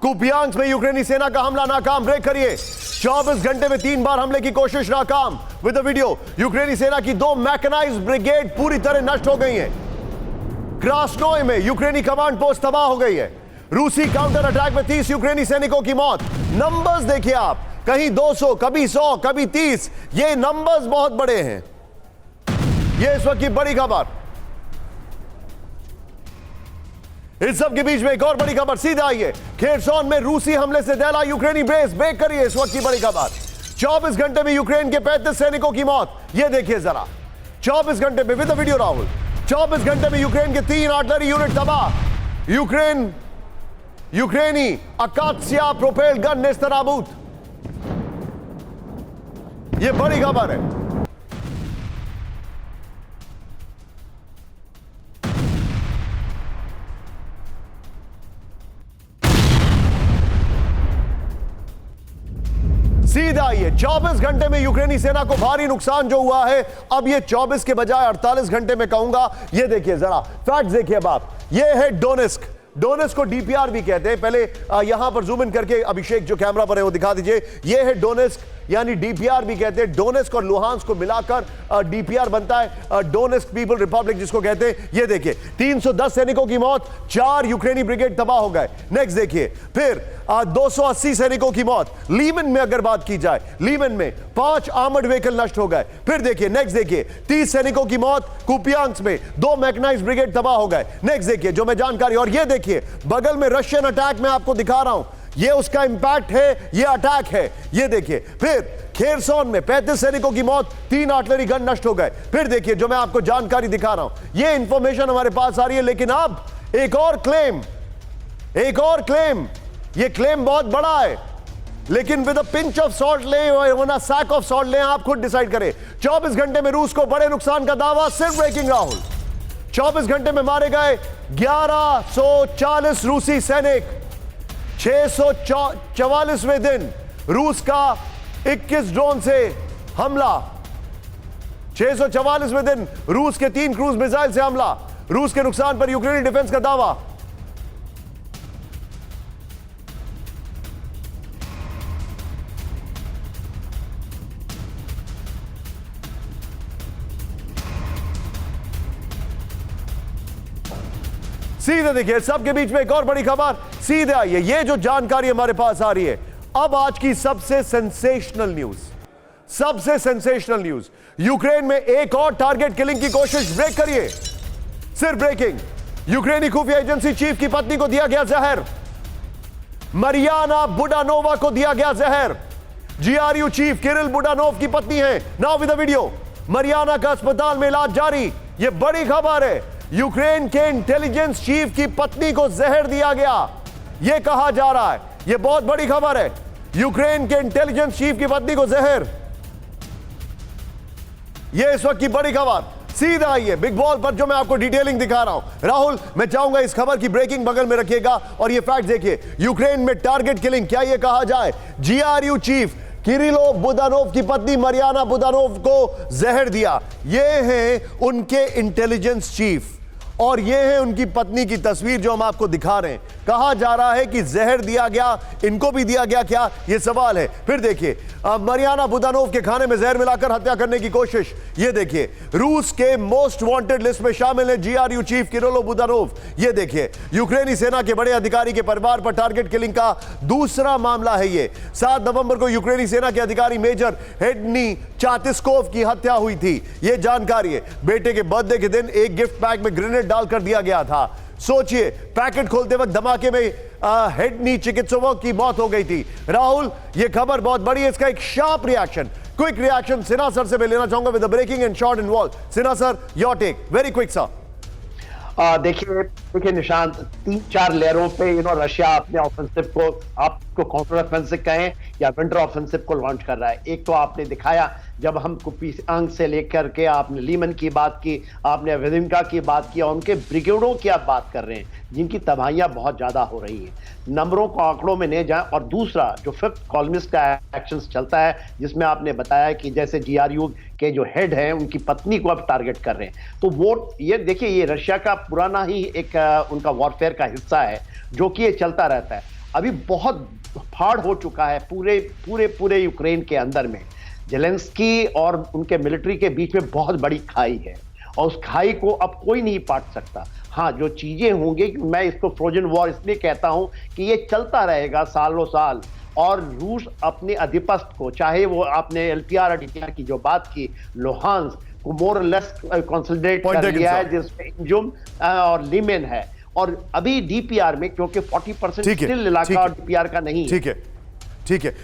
Kupiansk में यूक्रेनी सेना का हमला नाकाम, ब्रेक करिए। 24 घंटे में 3 बार हमले की कोशिश नाकाम। विद द वीडियो, यूक्रेनी सेना की 2 मैकेनाइज्ड ब्रिगेड पूरी तरह नष्ट हो गई हैं। क्रास्नोय में यूक्रेनी कमांड पोस्ट तबाह हो गई है। रूसी काउंटर अटैक में 30 यूक्रेनी सैनिकों की मौत। नंबर्स देखिए आप, कहीं 200, कभी 100, कभी 30। ये नंबर्स बहुत बड़े हैं। ये इस वक्त की बड़ी खबर। इस सब के बीच में एक और बड़ी खबर सीधा आइए। खेरसोन में रूसी हमले से दहला यूक्रेनी बेस, ब्रेक करिए इस वक्त की बड़ी खबर। 24 घंटे में यूक्रेन के 35 सैनिकों की मौत। यह देखिए जरा, 24 घंटे में, विद द वीडियो राहुल, 24 घंटे में यूक्रेन के 3 आर्टिलरी यूनिट तबाह। यूक्रेनी अकात्सिया प्रोपेल्ड गन नेस्तनाबूद। यह बड़ी खबर है। सीधा आइए, 24 घंटे में यूक्रेनी सेना को भारी नुकसान जो हुआ है, अब ये 24 के बजाय 48 घंटे में कहूंगा। ये देखिए जरा फैक्ट्स देखिए अब आप। ये है डोनेस्क। डोनेस्क को डीपीआर भी कहते हैं। पहले यहां पर जूम इन करके अभिषेक जो कैमरा पर है वो दिखा दीजिए। ये है डोनेस्क, यानी डीपीआर भी कहते हैं। डोनेस्क और लुहांस्क को मिलाकर डीपीआर बनता है, डोनेस्क पीपल रिपब्लिक जिसको कहते हैं। ये देखिए 310 सैनिकों की मौत, 4 यूक्रेनी ब्रिगेड तबाह हो गए। नेक्स्ट देखिए, फिर 280 सैनिकों की मौत। लीमन में अगर बात की जाए, लीमन में 5 आर्मर्ड व्हीकल नष्ट हो गए। फिर देखिए, नेक्स्ट देखिए, 30 सैनिकों की मौत। कुपियांस्क में 2 मैकेनाइज्ड ब्रिगेड तबाह हो गए। नेक्स्ट देखिए जो मैं जानकारी, और ये देखिए बगल में रशियन अटैक में आपको दिखा रहा हूं, ये उसका इंपैक्ट है, ये अटैक है। ये देखिए, फिर खेरसोन में 35 सैनिकों की मौत, 3 आर्टिलरी गन नष्ट हो गए। फिर देखिए जो मैं आपको जानकारी दिखा रहा हूं, ये इंफॉर्मेशन हमारे पास आ रही है। लेकिन अब एक और क्लेम, ये क्लेम बहुत बड़ा है, लेकिन with a pinch of salt ले वरना सैक ऑफ सॉल्ट ले, आप खुद डिसाइड करें। 24 घंटे में रूस को बड़े नुकसान का दावा, सिर्फ ब्रेकिंग राहुल। 24 घंटे में मारे गए 1140 रूसी सैनिक। 644वें दिन रूस का 21 ड्रोन से हमला। 644वें दिन रूस के 3 क्रूज मिसाइल से हमला। रूस के नुकसान पर यूक्रेनी डिफेंस का दावा। सीधे देखिए, सबके बीच में एक और बड़ी खबर सीधे आई है। ये जो जानकारी हमारे पास आ रही है, अब आज की सबसे सेंसेशनल न्यूज, यूक्रेन में एक और टारगेट किलिंग की कोशिश, ब्रेक करिए, सिर्फ ब्रेकिंग। यूक्रेनी खुफिया एजेंसी चीफ की पत्नी को दिया गया जहर। मरियाना बुडानोवा को दिया गया जहर। जीआरयू चीफ किरिल बुडानोव की पत्नी है। Now with the video, Mariana का अस्पताल में इलाज जारी। यह बड़ी खबर है। यूक्रेन के इंटेलिजेंस चीफ की पत्नी को जहर दिया गया, यह कहा जा रहा है। यह बहुत बड़ी खबर है। यूक्रेन के इंटेलिजेंस चीफ की पत्नी को जहर, यह इस वक्त की बड़ी खबर। सीधा आइए बिग बॉल पर जो मैं आपको डिटेलिंग दिखा रहा हूं। राहुल, मैं चाहूंगा इस खबर की ब्रेकिंग बगल में रखिएगा और यह फैक्ट देखिए। यूक्रेन में टारगेट किलिंग, क्या यह कहा जाए जीआरयू चीफ किरिलो बुदानोव की पत्नी मरियाना बुदानोव को जहर दिया। ये हैं उनके इंटेलिजेंस चीफ और ये है उनकी पत्नी की तस्वीर जो हम आपको दिखा रहे हैं। कहा जा रहा है कि जहर दिया गया, इनको भी दिया गया क्या, यह सवाल है। फिर देखिए, मरियाना बुदानोव के खाने में जहर मिलाकर हत्या करने की कोशिश। यह देखिए, रूस के मोस्ट वांटेड लिस्ट में शामिल है जीआरयू चीफ किरिलो बुदानोव। यह देखिए, यूक्रेनी सेना के बड़े अधिकारी के परिवार पर टारगेट किलिंग का दूसरा मामला है। ये 7 नवंबर को यूक्रेनी सेना के अधिकारी मेजर हेडनी चातिस्कोव की हत्या हुई थी। यह जानकारी है। बेटे के बर्थडे के दिन एक गिफ्ट पैक में ग्रेनेड डालकर दिया गया था। सोचिए, पैकेट खोलते वक्त धमाके में हेडनी चिकित्सकों की मौत हो गई थी। राहुल, यह खबर बहुत बड़ी है। इसका एक sharp reaction, quick reaction Sinha sir से मैं लेना चाहूंगा with the breaking and short involve. Sinha sir, your take, very quick sir. देखिए निशांत, 3-4 लेयरों पे रशिया अपने ऑफेंसिव को, आपको काउंटर ऑफेंसिव कहें या विंटर ऑफेंसिव को लॉन्च कर रहा है। एक तो आपने दिखाया जब हम कुपियांस्क से लेकर के आपने लीमन की बात की, आपने अवेदिंका की बात की और उनके ब्रिगेडों की आप बात कर रहे हैं जिनकी तबाहियां बहुत ज्यादा हो रही हैं। नंबरों को आंकड़ों में नहीं जाए। और दूसरा जो 5th कॉलमिस्ट का एक्शन चलता है जिसमें आपने बताया कि जैसे जीआरयू के जो हेड हैं उनकी पत्नी को अब टारगेट कर रहे हैं, तो वो ये देखिए, ये रशिया का पुराना ही एक उनका वॉरफेयर का हिस्सा है जो कि ये चलता रहता है। अभी बहुत फाड़ हो चुका है पूरे पूरे पूरे यूक्रेन के अंदर में। जेलेंस्की और उनके मिलिट्री के बीच में बहुत बड़ी खाई है और उस खाई को अब कोई नहीं पाट सकता। हाँ, जो चीजें होंगी, मैं इसको फ्रोजन वॉर इसलिए कहता हूं कि ये चलता रहेगा सालों साल, और रूस अपने आधिपत्य को, चाहे वो आपने एलपीआर और डीपीआर की जो बात की, लोहांस को मोर लेस कंसोलिडेट कर लिया है, जिसमें इंजुम और लीमेन है, और अभी डीपीआर में क्योंकि 40% स्टिल इलाका और डीपीआर का नहीं है। ठीक है, ठीक है।